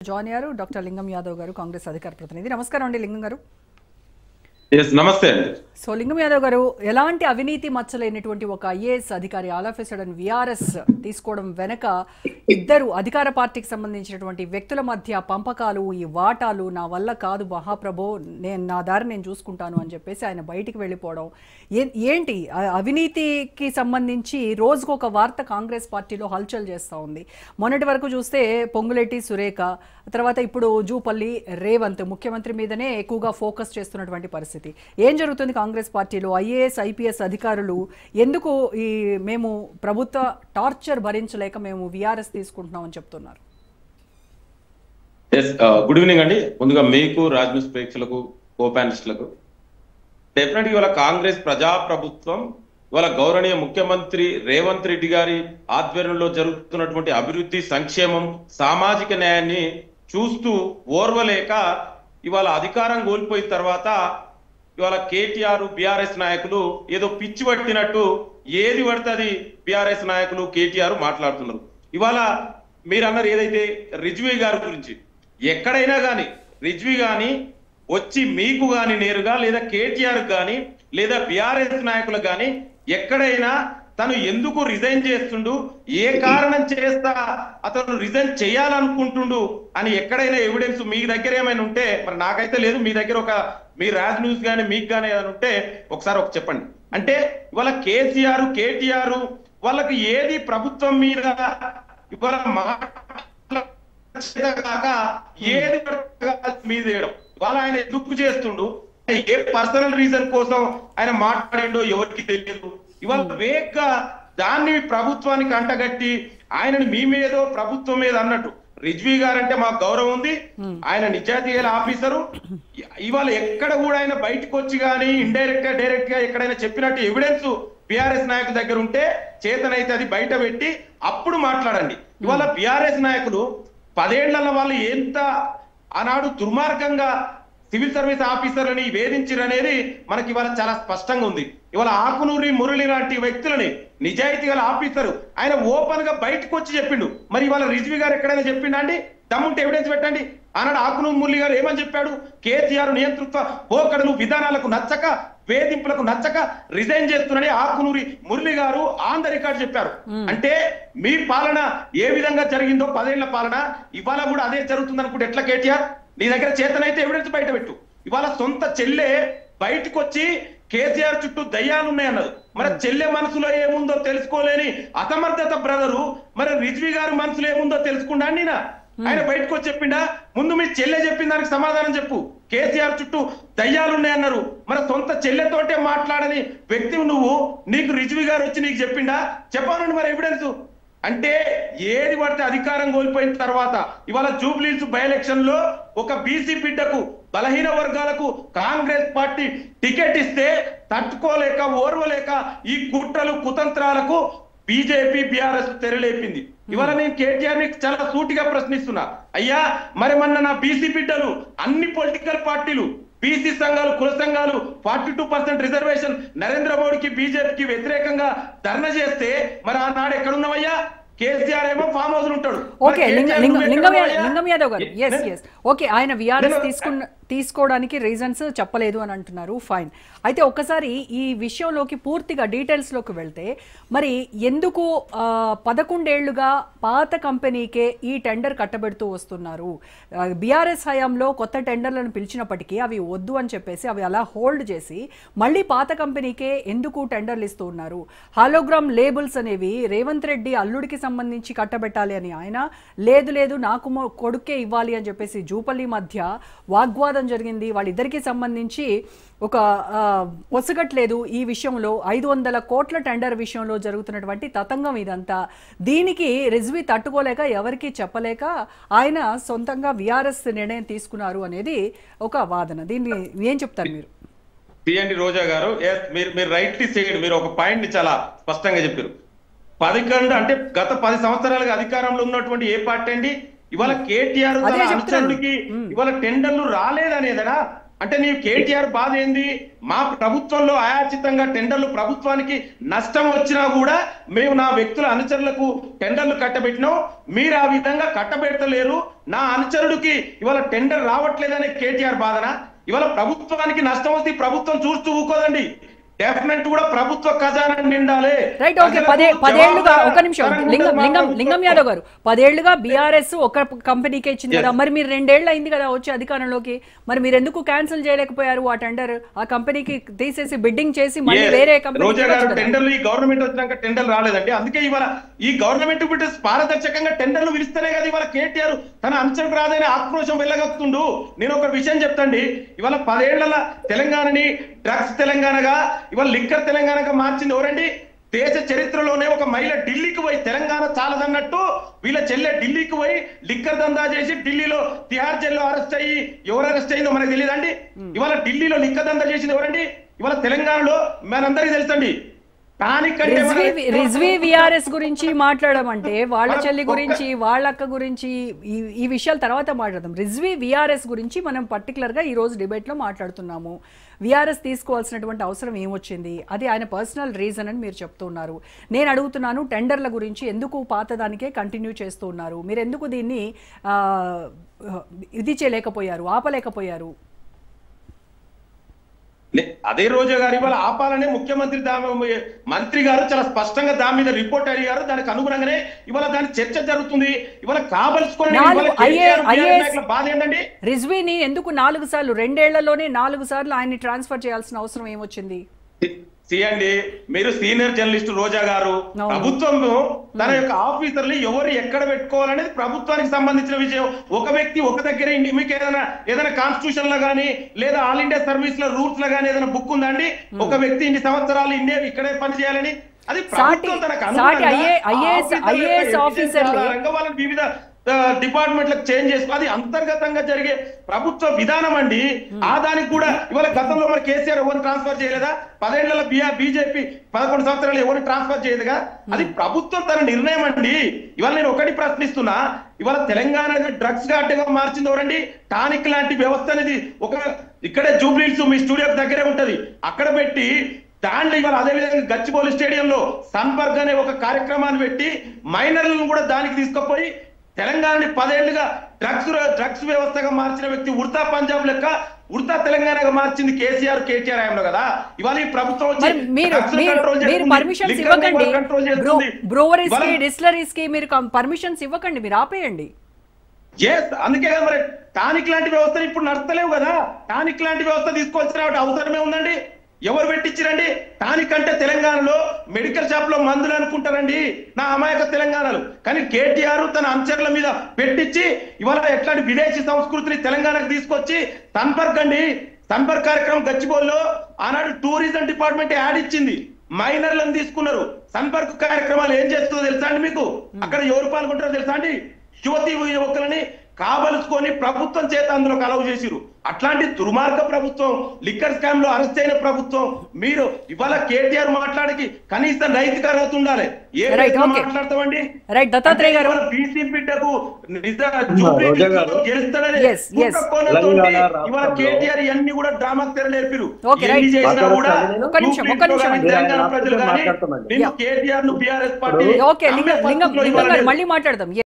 Join అయ్యారు doctor లింగం యాదవ్ గారు, కాంగ్రెస్ అధికార ప్రతినిధి. నమస్కారం అండి లింగం గారు. నమస్తే అండి. సో లింగం యాదవ్ గారు, ఎలాంటి అవినీతి మచ్చలేనటువంటి ఒక ఐఏఎస్ అధికారి all of a sudden VRS తీసుకోవడం వెనక ఇద్దరు అధికార పార్టీకి సంబంధించినటువంటి వ్యక్తుల మధ్య పంపకాలు, ఈ వాటాలు నా వల్ల కాదు మహాప్రభో, నా దారి నేను చూసుకుంటాను అని చెప్పేసి ఆయన బయటికి వెళ్ళిపోవడం ఏంటి? అవినీతికి సంబంధించి రోజుకొక వార్త కాంగ్రెస్ పార్టీలో హల్చల్ చేస్తూ ఉంది. మొన్నటి వరకు చూస్తే పొంగులేటి సురేఖ, తర్వాత ఇప్పుడు జూపల్లి రేవంత్ ముఖ్యమంత్రి మీదనే ఎక్కువగా ఫోకస్ చేస్తున్నటువంటి పరిస్థితి. ఏం జరుగుతుంది కాంగ్రెస్ పార్టీలో? ఐఏఎస్ ఐపీఎస్ అధికారులు ఎందుకు మేము ప్రభుత్వ టార్చర్ భరించలేక మేము విఆర్ఎస్ తీసుకుంటున్నామని చెప్తున్నారు? గుడ్ ఈవినింగ్ అండి. ముందుగా మీకు, రాజ్ న్యూస్ ప్రేక్షకులకు, కో ప్యానలిస్టులకు డెఫినెట్గా ఇవాళ కాంగ్రెస్ ప్రజాప్రభుత్వం ఇవాళ గౌరవనీయ ముఖ్యమంత్రి రేవంత్ రెడ్డి గారి ఆధ్వర్యంలో జరుగుతున్నటువంటి అభివృద్ధి, సంక్షేమం, సామాజిక న్యాయాన్ని చూస్తూ ఓర్వలేక ఇవాళ అధికారం కోల్పోయిన తర్వాత ఇవాళ కేటీఆర్ బీఆర్ఎస్ నాయకులు ఏదో పిచ్చి పట్టినట్టు ఏది పడితే అది బీఆర్ఎస్ నాయకులు కేటీఆర్ మాట్లాడుతున్నారు. ఇవాళ మీరు అన్నారు ఏదైతే రిజ్వీ గారి గురించి, ఎక్కడైనా కానీ రిజ్వీ కానీ వచ్చి మీకు కానీ నేరుగా లేదా కేటీఆర్ కానీ లేదా బీఆర్ఎస్ నాయకులకు కానీ ఎక్కడైనా తను ఎందుకు రిజైన్ చేస్తుండు, ఏ కారణం చేస్తా అతను రిజైన్ చేయాలనుకుంటుండు అని ఎక్కడైనా ఎవిడెన్స్ మీ దగ్గర ఏమైనా ఉంటే, మరి నాకైతే లేదు, మీ దగ్గర ఒక మీ రాజ్ న్యూస్ కానీ మీకు కానీ ఏమైనా ఉంటే ఒకసారి చెప్పండి. అంటే ఇవాళ కేసీఆర్ కేటీఆర్ వాళ్ళకి ఏది ప్రభుత్వం మీద ఇవాళ కాక ఏది మీద వేయడం, వాళ్ళ ఆయన ఎందుకు చేస్తుండు, ఏ పర్సనల్ రీజన్ కోసం ఆయన మాట్లాడిండో ఎవరికి తెలియదు. ఇవాళ వేగ్గా దాన్ని ప్రభుత్వానికి అంటగట్టి ఆయనని మీ మీదో ప్రభుత్వం మీద అన్నట్టు. రిజ్వీ గారంటే మాకు గౌరవం ఉంది, ఆయన నిజాయితీ గల ఆఫీసరు. ఇవాళ ఎక్కడ కూడా ఆయన బయటకు వచ్చి కానీ ఇండైరెక్ట్ గా డైరెక్ట్ గా ఎక్కడైనా చెప్పినట్టు ఎవిడెన్స్ బీఆర్ఎస్ నాయకుల దగ్గర ఉంటే చేతనైతే అది బయట పెట్టి అప్పుడు మాట్లాడండి. ఇవాళ బీఆర్ఎస్ నాయకులు 10 ఏళ్ల వాళ్ళు ఎంత ఆనాడు దుర్మార్గంగా సివిల్ సర్వీస్ ఆఫీసర్లని వేధించారు అనేది మనకి ఇవాళ చాలా స్పష్టంగా ఉంది. ఇవాళ ఆకునూరి మురళి లాంటి వ్యక్తులని నిజాయితీ గల ఆఫీసరు ఆయన ఓపెన్ గా బయటకు వచ్చి చెప్పిండు. మరి ఇవాళ రిజ్వీ గారు ఎక్కడైనా చెప్పిండా అండి? దమ్ముంటే ఎవిడెన్స్ పెట్టండి. ఆనాడు ఆకునూరి మురళి గారు ఏమని చెప్పాడు? కేసీఆర్ నియంతృత్వ పోకడలు విధానాలకు నచ్చక, వేధింపులకు నచ్చక రిజైన్ చేస్తున్నారని ఆకునూరి మురళి గారు ఆన్ ద రికార్డ్ చెప్పారు. అంటే మీ పాలన ఏ విధంగా జరిగిందో 10 ఏళ్ల పాలన ఇవాళ కూడా అదే జరుగుతుంది అనుకుంటే ఎట్లా? కేటీఆర్ నీ దగ్గర చేతనైతే ఎవిడెన్స్ బయట పెట్టు. ఇవాళ సొంత చెల్లె బయటకు వచ్చి కేసీఆర్ చుట్టూ దయ్యాలు ఉన్నాయన్నది. మరి చెల్లె మనసులో ఏముందో తెలుసుకోలేని అసమర్థత బ్రదరు మరి రిజ్వీ గారి మనసులో ఏముందో తెలుసుకుండా నేనా ఆయన బయటకు వచ్చి చెప్పిండా? ముందు మీ చెల్లె చెప్పిన దానికి సమాధానం చెప్పు. కేసీఆర్ చుట్టూ దయ్యాలు ఉన్నాయన్నారు, మరి సొంత చెల్లెతోటే మాట్లాడని వ్యక్తి నువ్వు, నీకు రిజ్వీ గారు వచ్చి నీకు చెప్పిండా? చెప్పాలండి మరి ఎవిడెన్స్. అంటే ఏది పడితే అధికారం కోల్పోయిన తర్వాత ఇవాళ జూబ్లీహిల్స్ బై ఎలక్షన్ లో ఒక బీసీ బిడ్డకు, బలహీన వర్గాలకు కాంగ్రెస్ పార్టీ టికెట్ ఇస్తే తట్టుకోలేక ఓర్వలేక ఈ కుట్రలు కుతంత్రాలకు బీజేపీ బీఆర్ఎస్ తెరలేపింది. ఇవాళ నేను కేటీఆర్ ని చాలా సూటిగా ప్రశ్నిస్తున్నా, అయ్యా మరి మొన్న నా బీసీ బిడ్డలు అన్ని పొలిటికల్ పార్టీలు, బీసీ సంఘాలు, కుల సంఘాలు 42% రిజర్వేషన్ నరేంద్ర మోడీకి బీజేపీకి వ్యతిరేకంగా ధర్నా చేస్తే మరి ఆనాడు ఎక్కడున్నావయ్యా? కేసీఆర్ ఏమో ఫామ్ హౌస్ ఉంటాడు. ఓకే లింగం యాదవ్ గారు, ఓకే ఆయన విఆర్ఎస్ తీసుకోవడానికి రీజన్స్ చెప్పలేదు అని అంటున్నారు, ఫైన్. అయితే ఒక్కసారి ఈ విషయంలోకి పూర్తిగా డీటెయిల్స్లోకి వెళ్తే, మరి ఎందుకు 11 ఏళ్లుగా పాత కంపెనీకే ఈ టెండర్ కట్టబెడుతూ వస్తున్నారు? బీఆర్ఎస్ హయాంలో కొత్త టెండర్లను పిలిచినప్పటికీ అవి వద్దు అని చెప్పేసి అవి అలా హోల్డ్ చేసి మళ్ళీ పాత కంపెనీకే ఎందుకు టెండర్లు ఇస్తూ ఉన్నారు? హాలోగ్రామ్ లేబుల్స్ అనేవి రేవంత్ రెడ్డి అల్లుడికి సంబంధించి కట్టబెట్టాలి అని ఆయన, లేదు నాకు కొడుకే ఇవ్వాలి అని చెప్పేసి జూపల్లి మధ్య వాగ్వాదం జరిగింది. వాళ్ళిద్దరికీ సంబంధించి ఒక పొసగట్లేదు ఈ విషయంలో. 500 కోట్ల టెండర్ విషయంలో జరుగుతున్నటువంటి తతంగం ఇదంతా. దీనికి రిజ్వీ తట్టుకోలేక ఎవరికి చెప్పలేక ఆయన సొంతంగా విఆర్ఎస్ నిర్ణయం తీసుకున్నారు అనేది ఒక వాదన. దీన్ని ఏం చెప్తారు మీరు? పిఎండి రోజా గారు, మీరు రైట్లీ చేయండి. మీరు ఒక పాయింట్ ని చాలా స్పష్టంగా చెప్పారు. 11 అంటే గత 10 సంవత్సరాలుగా అధికారంలో ఉన్నటువంటి ఏ పార్టీ అండి? ఇవాళ కేటీఆర్ అనుచరుడికి ఇవాళ టెండర్లు రాలేదనేదనా? అంటే నీ కేటీఆర్ బాధ ఏంది? మా ప్రభుత్వంలో అయాచితంగా టెండర్లు ప్రభుత్వానికి నష్టం వచ్చినా కూడా మేము నా వ్యక్తుల అనుచరులకు టెండర్లు కట్టబెట్టినాం, మీరు ఆ విధంగా కట్టబెట్టలేరు, నా అనుచరుడికి ఇవాళ టెండర్ రావట్లేదనే కేటీఆర్ బాధన. ఇవాళ ప్రభుత్వానికి నష్టం వస్తే ప్రభుత్వం చూస్తూ ఊకోదండి, డెఫినెట్ కూడా ప్రభుత్వ ఖజానా నిండాలి. Right, okay. పదేళ్లుగా ఒక నిమిషం లింగం యాదవ్ గారు, 10 ఏళ్లుగా బీఆర్ఎస్ ఒక కంపెనీకే ఇచ్చింది కదా, మరి మీరు 2 ఏళ్ళు అయింది కదా వచ్చి అధికారంలోకి, మరి మీరు ఎందుకు క్యాన్సిల్ చేయలేకపోయారు ఆ టెండర్? ఆ కంపెనీకి తీసేసి బిడ్డింగ్ చేసి మళ్ళీ వేరే కంపెనీ. టెండర్లు ఈ గవర్నమెంట్ వచ్చినాక టెండర్లు రాలేదండి, అందుకే ఇవాళ ఈ గవర్నమెంట్ పారదర్శకంగా టెండర్లు పిలుస్తేనే కదా ఇవాళ కేటీఆర్ తన అంచనకు రాదని ఆక్రోశం వెళ్ళగొస్తుండు. నేను ఒక విషయం చెప్తాండి, ఇవాళ 10 ఏళ్ల తెలంగాణని డ్రగ్స్ తెలంగాణగా ఇవాళ లిక్కర్ తెలంగాణగా మార్చింది ఎవరండి? దేశ చరిత్రలోనే ఒక మహిళ ఢిల్లీకి పోయి తెలంగాణ చాలదన్నట్టు వీళ్ళ చెల్లె ఢిల్లీకి పోయి లిక్కర్ దందా చేసి ఢిల్లీలో తిహార్ జైల్లో అరెస్ట్ అయ్యి ఎవరు అరెస్ట్ అయిందో మనకు తెలియదండి. ఇవాళ ఢిల్లీలో లిక్కర్ దందా చేసింది ఎవరండి? ఇవాళ తెలంగాణలో మనందరికీ తెలుసండి. రిజ్వీ విఆర్ఎస్ గురించి మాట్లాడమంటే వాళ్ళ చెల్లి గురించి వాళ్ళ అక్క గురించి ఈ విషయాల తర్వాత మాట్లాడదాం. రిజ్వీ విఆర్ఎస్ గురించి మనం పర్టికులర్ గా ఈ రోజు డిబేట్ లో మాట్లాడుతున్నాము. విఆర్ఎస్ తీసుకోవాల్సినటువంటి అవసరం ఏమొచ్చింది, అది ఆయన పర్సనల్ రీజన్ అని మీరు చెప్తున్నారు. నేను అడుగుతున్నాను టెండర్ల గురించి, ఎందుకు పాతదానికే కంటిన్యూ చేస్తూ ఉన్నారు? మీరు ఎందుకు దీన్ని ఇది చేయలేకపోయారు, ఆపలేకపోయారు? అదే రోజా గారు ఇవాళ ఆపాలనే ముఖ్యమంత్రి మంత్రి గారు చాలా స్పష్టంగా దాని మీద రిపోర్ట్ అడిగారు, దానికి అనుగుణంగానే ఇవాళ దాని చర్చ జరుగుతుంది. ఇవాళ కావలసుకొని బాధ ఏంటండి, రిజ్వీని ఎందుకు 4 సార్లు 2 ఏళ్లలోనే 4 సార్లు ఆయన్ని ట్రాన్స్ఫర్ చేయాల్సిన అవసరం ఏమొచ్చింది? అండి మీరు సీనియర్ జర్నలిస్ట్ రోజా గారు, ప్రభుత్వం తన యొక్క ఆఫీసర్లు ఎవరు ఎక్కడ పెట్టుకోవాలనేది ప్రభుత్వానికి సంబంధించిన విషయం. ఒక వ్యక్తి ఒక దగ్గర మీకు ఏదైనా కాన్స్టిట్యూషన్ లో గానీ లేదా ఆల్ ఇండియా సర్వీస్ లో రూల్స్ లో గానీ ఏదైనా బుక్ ఉందా అండి? ఒక వ్యక్తి ఇన్ని సంవత్సరాలు ఇక్కడే పని చేయాలని అది ప్రభుత్వం తనకు వాళ్ళని వివిధ డిపార్ట్మెంట్లకు చేంజ్ చేసుకో, అది అంతర్గతంగా జరిగే ప్రభుత్వ విధానం అండి. ఆ దానికి కూడా ఇవాళ గతంలో మరి కేసీఆర్ ఎవరిని ట్రాన్స్ఫర్ చేయలేదా? 10 ఏళ్ల బీజేపీ 11 సంవత్సరాలు ఎవరిని ట్రాన్స్ఫర్ చేయదుగా, అది ప్రభుత్వం తన నిర్ణయం అండి. ఇవాళ నేను ఒకటి ప్రశ్నిస్తున్నా, ఇవాళ తెలంగాణ డ్రగ్స్ ఘాట్గా మార్చింది ఎవరండి? టానిక్ లాంటి వ్యవస్థ అనేది ఒక ఇక్కడే జూబ్లీహిల్స్ మీ స్టూడియో దగ్గరే ఉంటది, అక్కడ పెట్టి దాంట్లో ఇవాళ అదేవిధంగా గచ్చిబౌలి స్టేడియంలో సన్బర్గ్ అనే ఒక కార్యక్రమాన్ని పెట్టి మైనర్లను కూడా దానికి తీసుకుపోయి తెలంగాణని 10 ఏళ్లుగా డ్రగ్స్ వ్యవస్థగా మార్చిన వ్యక్తి ఉడతా పంజాబ్ లెక్క ఉడతా తెలంగాణగా మార్చింది కేటీఆర్ హయాంలో కదా. ఇవాళ ఈ ప్రభుత్వం పర్మిషన్స్ ఇవ్వకండి, మీరు ఆపేయండి. అందుకే కదా మరి టానిక్ లాంటి వ్యవస్థ ఇప్పుడు నడతలేవు కదా. టానిక్ లాంటి వ్యవస్థ తీసుకోవాల్సిన అవసరమే ఉందండి. ఎవరు పెట్టించారండి టానిక్? అంటే తెలంగాణలో మెడికల్ షాప్ లో మందులు అనుకుంటారండి నా అమాయక తెలంగాణలో. కానీ కేటీఆర్ తన అనుచరుల మీద పెట్టించి ఇవాళ ఎట్లాంటి విదేశీ సంస్కృతిని తెలంగాణకు తీసుకొచ్చి సన్బర్గ్ కార్యక్రమం గచ్చిబౌలిలో ఆనాడు టూరిజం డిపార్ట్మెంట్ యాడ్ ఇచ్చింది, మైనర్లను తీసుకున్నారు. సన్బర్గ్ కార్యక్రమాలు ఏం చేస్తుందో తెలుసా అండి మీకు? అక్కడ ఎవరు పాల్గొంటారో తెలుసా అండి? యువతి యువకులని కావలసుకొని ప్రభుత్వం చేత అందులో అలౌ చేసిరు. అట్లాంటి దుర్మార్గ ప్రభుత్వం, లిక్కర్ స్కామ్ లో అరెస్ట్ అయిన ప్రభుత్వం. మీరు ఇవాళ కేటీఆర్ మాట్లాడికి కనీసం నైతిక అర్హత ఉండాలి. ఏ మాట్లాడతామండి? బీసీ బిడ్డకు గెలుస్తాడని ఇవాళ కేటీఆర్ ఇవన్నీ కూడా డ్రామాకు తెర నేర్పిరు. ఎన్ని చేసినా కూడా తెలంగాణ ప్రజలు కానీ కేటీఆర్ ను బీఆర్ఎస్ పార్టీ మళ్ళీ మాట్లాడదాం.